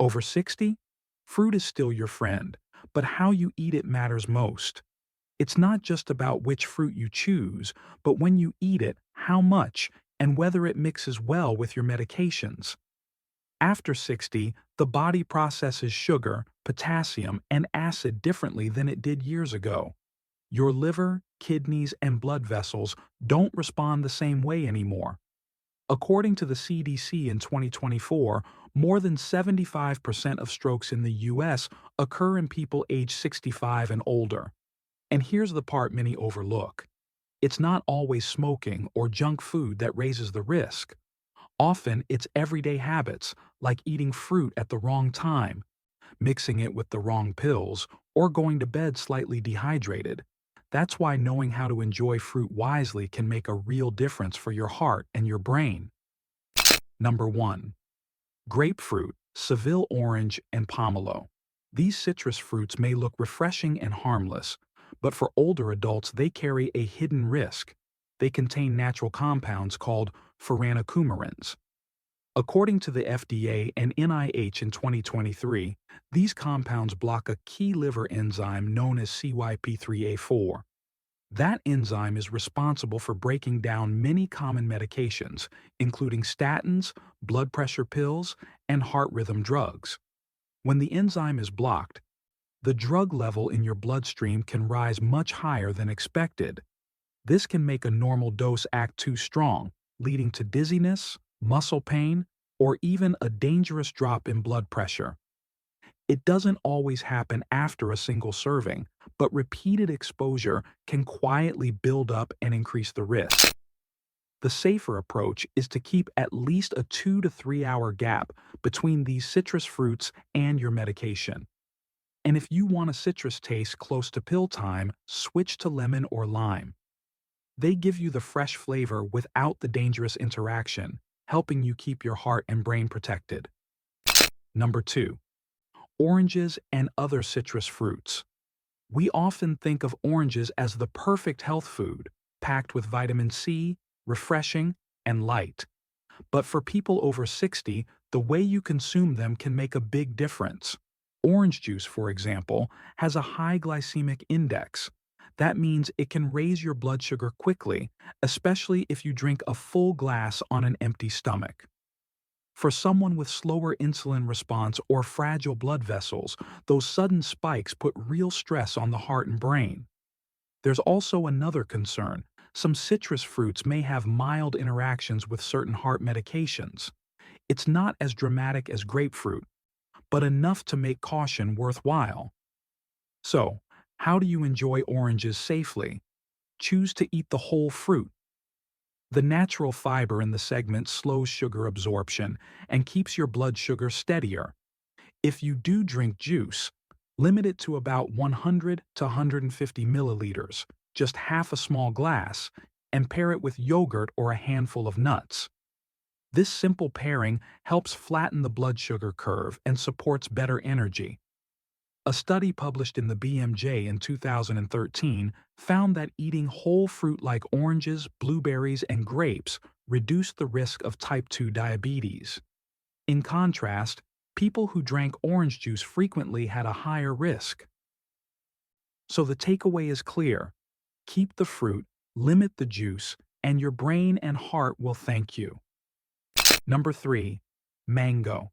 Over 60? Fruit is still your friend, but how you eat it matters most. It's not just about which fruit you choose, but when you eat it, how much, and whether it mixes well with your medications. After 60, the body processes sugar, potassium, and acid differently than it did years ago. Your liver, kidneys, and blood vessels don't respond the same way anymore. According to the CDC in 2024, more than 75% of strokes in the US occur in people age 65 and older. And here's the part many overlook. It's not always smoking or junk food that raises the risk. Often it's everyday habits, like eating fruit at the wrong time, mixing it with the wrong pills, or going to bed slightly dehydrated. That's why knowing how to enjoy fruit wisely can make a real difference for your heart and your brain. Number 1. Grapefruit, Seville orange, and pomelo. These citrus fruits may look refreshing and harmless, but for older adults they carry a hidden risk. They contain natural compounds called furanocoumarins. According to the FDA and NIH in 2023, these compounds block a key liver enzyme known as CYP3A4. That enzyme is responsible for breaking down many common medications, including statins, blood pressure pills, and heart rhythm drugs. When the enzyme is blocked, the drug level in your bloodstream can rise much higher than expected. This can make a normal dose act too strong, leading to dizziness, muscle pain, or even a dangerous drop in blood pressure. It doesn't always happen after a single serving, but repeated exposure can quietly build up and increase the risk. The safer approach is to keep at least a 2 to 3 hour gap between these citrus fruits and your medication. And if you want a citrus taste close to pill time, switch to lemon or lime. They give you the fresh flavor without the dangerous interaction, helping you keep your heart and brain protected. Number 2. Oranges and other citrus fruits. We often think of oranges as the perfect health food, packed with vitamin C, refreshing, and light. But for people over 60, the way you consume them can make a big difference. Orange juice, for example, has a high glycemic index. That means it can raise your blood sugar quickly, especially if you drink a full glass on an empty stomach. For someone with slower insulin response or fragile blood vessels, those sudden spikes put real stress on the heart and brain. There's also another concern. Some citrus fruits may have mild interactions with certain heart medications. It's not as dramatic as grapefruit, but enough to make caution worthwhile. So, how do you enjoy oranges safely? Choose to eat the whole fruit. The natural fiber in the segment slows sugar absorption and keeps your blood sugar steadier. If you do drink juice, limit it to about 100 to 150 milliliters, just half a small glass, and pair it with yogurt or a handful of nuts. This simple pairing helps flatten the blood sugar curve and supports better energy. A study published in the BMJ in 2013 found that eating whole fruit like oranges, blueberries, and grapes reduced the risk of type 2 diabetes. In contrast, people who drank orange juice frequently had a higher risk. So the takeaway is clear. Keep the fruit, limit the juice, and your brain and heart will thank you. Number 3. Mango.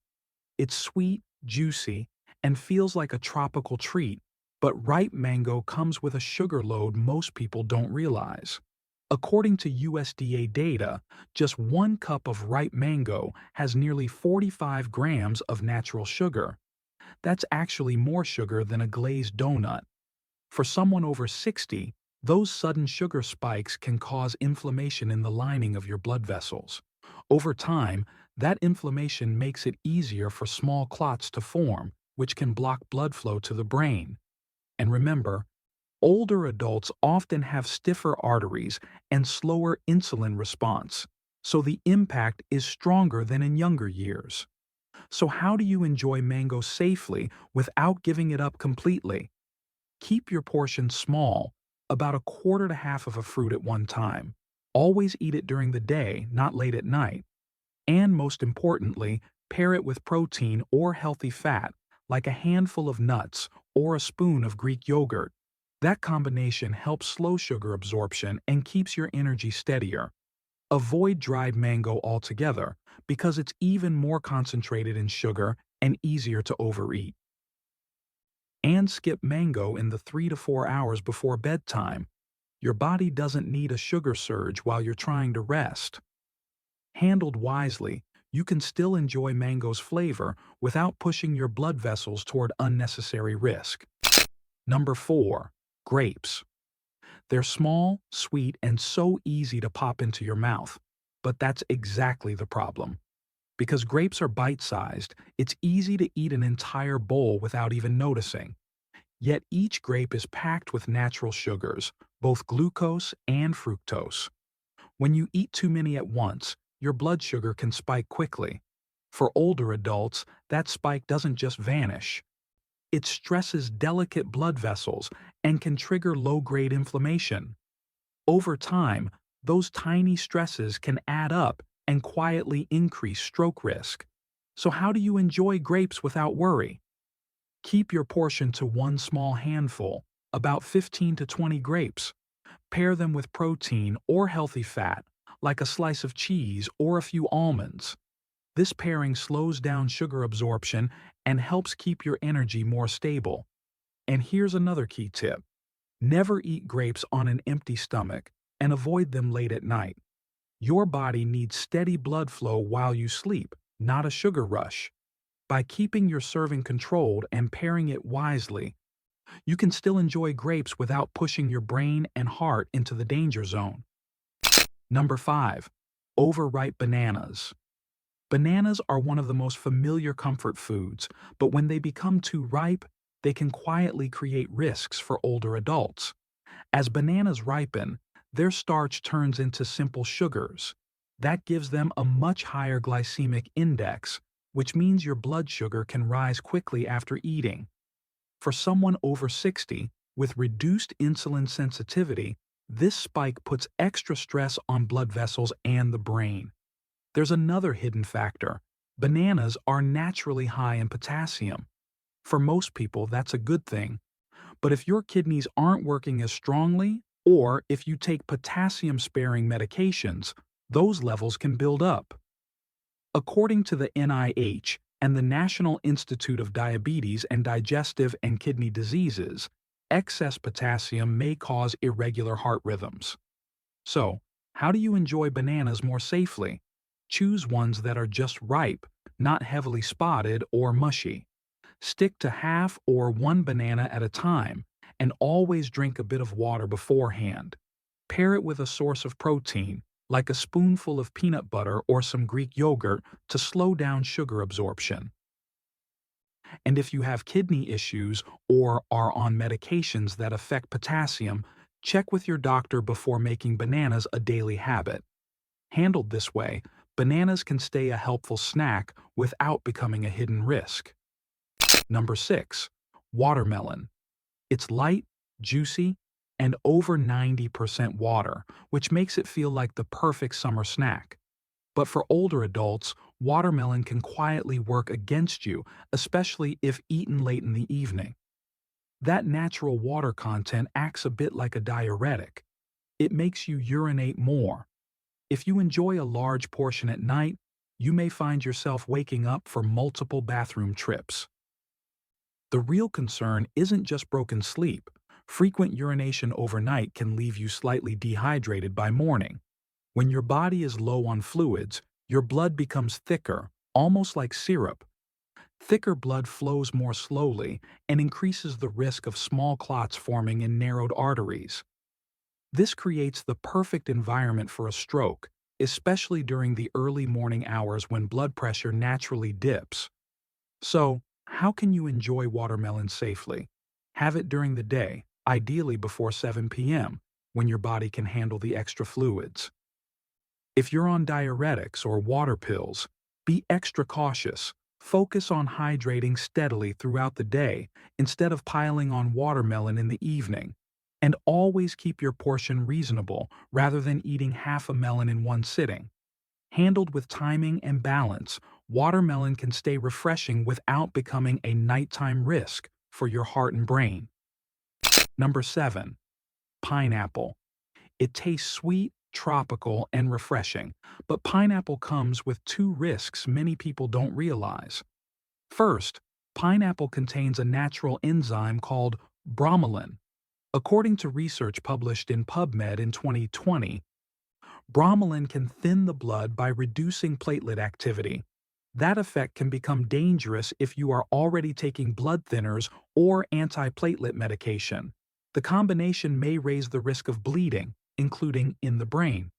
It's sweet, juicy, and feels like a tropical treat, but ripe mango comes with a sugar load most people don't realize. According to USDA data, just 1 cup of ripe mango has nearly 45 grams of natural sugar. That's actually more sugar than a glazed donut. For someone over 60, those sudden sugar spikes can cause inflammation in the lining of your blood vessels. Over time, that inflammation makes it easier for small clots to form, which can block blood flow to the brain. And remember, older adults often have stiffer arteries and slower insulin response, so the impact is stronger than in younger years. So how do you enjoy mango safely without giving it up completely? Keep your portion small, about a quarter to half of a fruit at one time. Always eat it during the day, not late at night. And most importantly, Pair it with protein or healthy fat, like a handful of nuts or a spoon of Greek yogurt. That combination helps slow sugar absorption and keeps your energy steadier. Avoid dried mango altogether because it's even more concentrated in sugar and easier to overeat. And skip mango in the 3 to 4 hours before bedtime. Your body doesn't need a sugar surge while you're trying to rest. Handled wisely, you can still enjoy mango's flavor without pushing your blood vessels toward unnecessary risk. Number 4. Grapes. They're small, sweet, and so easy to pop into your mouth. But that's exactly the problem. Because grapes are bite-sized, it's easy to eat an entire bowl without even noticing. Yet each grape is packed with natural sugars, both glucose and fructose. When you eat too many at once, your blood sugar can spike quickly. For older adults, that spike doesn't just vanish. It stresses delicate blood vessels and can trigger low-grade inflammation. Over time, those tiny stresses can add up and quietly increase stroke risk. So how do you enjoy grapes without worry? Keep your portion to one small handful, about 15 to 20 grapes. Pair them with protein or healthy fat, like a slice of cheese or a few almonds. This pairing slows down sugar absorption and helps keep your energy more stable. And here's another key tip. Never eat grapes on an empty stomach and avoid them late at night. Your body needs steady blood flow while you sleep, not a sugar rush. By keeping your serving controlled and pairing it wisely, you can still enjoy grapes without pushing your brain and heart into the danger zone. Number 5. Overripe bananas. Bananas are one of the most familiar comfort foods, but when they become too ripe, they can quietly create risks for older adults. As bananas ripen, their starch turns into simple sugars. That gives them a much higher glycemic index, which means your blood sugar can rise quickly after eating. For someone over 60 with reduced insulin sensitivity, this spike puts extra stress on blood vessels and the brain. There's another hidden factor. Bananas are naturally high in potassium. For most people, that's a good thing. But if your kidneys aren't working as strongly, or if you take potassium-sparing medications, those levels can build up. According to the NIH and the National Institute of Diabetes and Digestive and Kidney Diseases, excess potassium may cause irregular heart rhythms. So, how do you enjoy bananas more safely? Choose ones that are just ripe, not heavily spotted or mushy. Stick to half or one banana at a time, and always drink a bit of water beforehand. Pair it with a source of protein, like a spoonful of peanut butter or some Greek yogurt to slow down sugar absorption. And if you have kidney issues or are on medications that affect potassium, check with your doctor before making bananas a daily habit. Handled this way, bananas can stay a helpful snack without becoming a hidden risk. Number 6. Watermelon. It's light, juicy, and over 90% water, which makes it feel like the perfect summer snack. But for older adults, watermelon can quietly work against you, especially if eaten late in the evening. That natural water content acts a bit like a diuretic. It makes you urinate more. If you enjoy a large portion at night, you may find yourself waking up for multiple bathroom trips. The real concern isn't just broken sleep. Frequent urination overnight can leave you slightly dehydrated by morning. When your body is low on fluids, your blood becomes thicker, almost like syrup. Thicker blood flows more slowly and increases the risk of small clots forming in narrowed arteries. This creates the perfect environment for a stroke, especially during the early morning hours when blood pressure naturally dips. So, how can you enjoy watermelon safely? Have it during the day, ideally before 7 p.m., when your body can handle the extra fluids. If you're on diuretics or water pills, be extra cautious. Focus on hydrating steadily throughout the day instead of piling on watermelon in the evening. And always keep your portion reasonable rather than eating half a melon in one sitting. Handled with timing and balance, watermelon can stay refreshing without becoming a nighttime risk for your heart and brain. Number 7. Pineapple. It tastes sweet, tropical, and refreshing, but pineapple comes with two risks many people don't realize. First, pineapple contains a natural enzyme called bromelain. According to research published in PubMed in 2020, bromelain can thin the blood by reducing platelet activity. That effect can become dangerous if you are already taking blood thinners or antiplatelet medication. The combination may raise the risk of bleeding, including in the brain.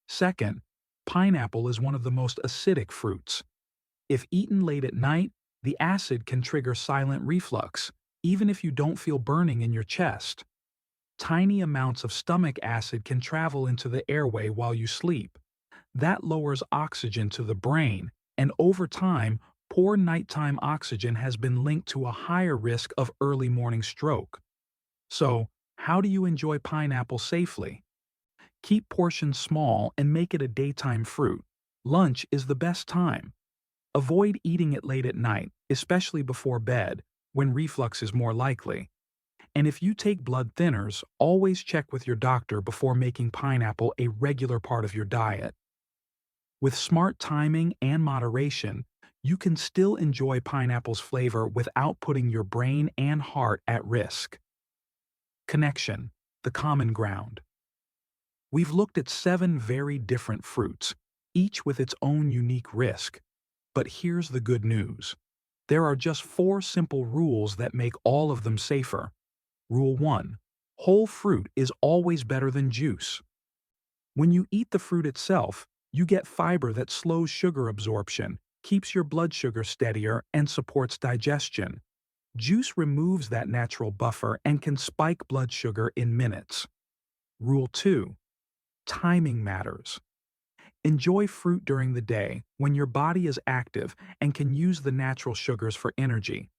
Second, pineapple is one of the most acidic fruits. If eaten late at night, the acid can trigger silent reflux, even if you don't feel burning in your chest. Tiny amounts of stomach acid can travel into the airway while you sleep. That lowers oxygen to the brain, and over time, poor nighttime oxygen has been linked to a higher risk of early morning stroke. So, how do you enjoy pineapple safely? Keep portions small and make it a daytime fruit. Lunch is the best time. Avoid eating it late at night, especially before bed, when reflux is more likely. And if you take blood thinners, always check with your doctor before making pineapple a regular part of your diet. With smart timing and moderation, you can still enjoy pineapple's flavor without putting your brain and heart at risk. Connection, the common ground. We've looked at 7 very different fruits, each with its own unique risk. But here's the good news. There are just 4 simple rules that make all of them safer. Rule 1. Whole fruit is always better than juice. When you eat the fruit itself, you get fiber that slows sugar absorption, keeps your blood sugar steadier, and supports digestion. Juice removes that natural buffer and can spike blood sugar in minutes. Rule 2. Timing matters. Enjoy fruit during the day when your body is active and can use the natural sugars for energy.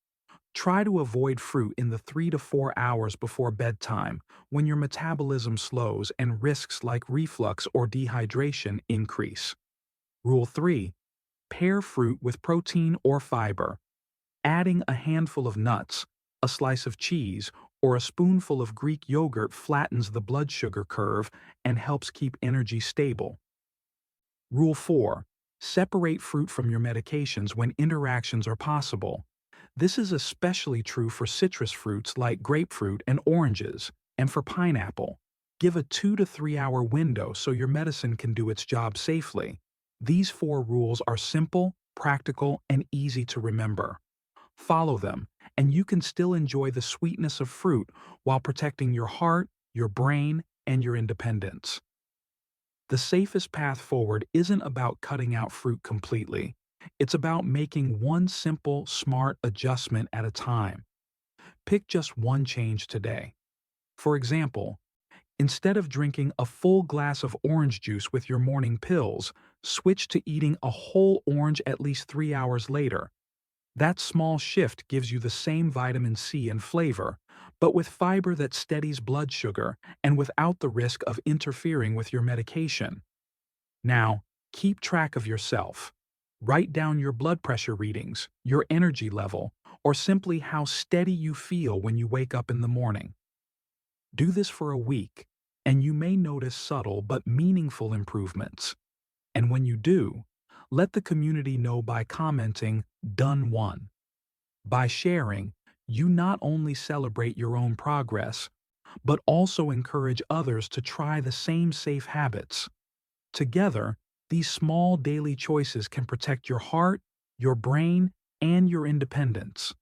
Try to avoid fruit in the 3 to 4 hours before bedtime when your metabolism slows and risks like reflux or dehydration increase. Rule 3. Pair fruit with protein or fiber. Adding a handful of nuts, a slice of cheese, or a spoonful of Greek yogurt flattens the blood sugar curve and helps keep energy stable. Rule 4. Separate fruit from your medications when interactions are possible. This is especially true for citrus fruits like grapefruit and oranges, and for pineapple. Give a 2 to 3 hour window so your medicine can do its job safely. These 4 rules are simple, practical, and easy to remember. Follow them, and you can still enjoy the sweetness of fruit while protecting your heart, your brain, and your independence. The safest path forward isn't about cutting out fruit completely. It's about making one simple, smart adjustment at a time. Pick just one change today. For example, instead of drinking a full glass of orange juice with your morning pills, switch to eating a whole orange at least 3 hours later. That small shift gives you the same vitamin C and flavor, but with fiber that steadies blood sugar and without the risk of interfering with your medication. Now, keep track of yourself. Write down your blood pressure readings, your energy level, or simply how steady you feel when you wake up in the morning. Do this for a week, and you may notice subtle but meaningful improvements. And when you do, let the community know by commenting, "Done one." By sharing, you not only celebrate your own progress, but also encourage others to try the same safe habits. Together, these small daily choices can protect your heart, your brain, and your independence.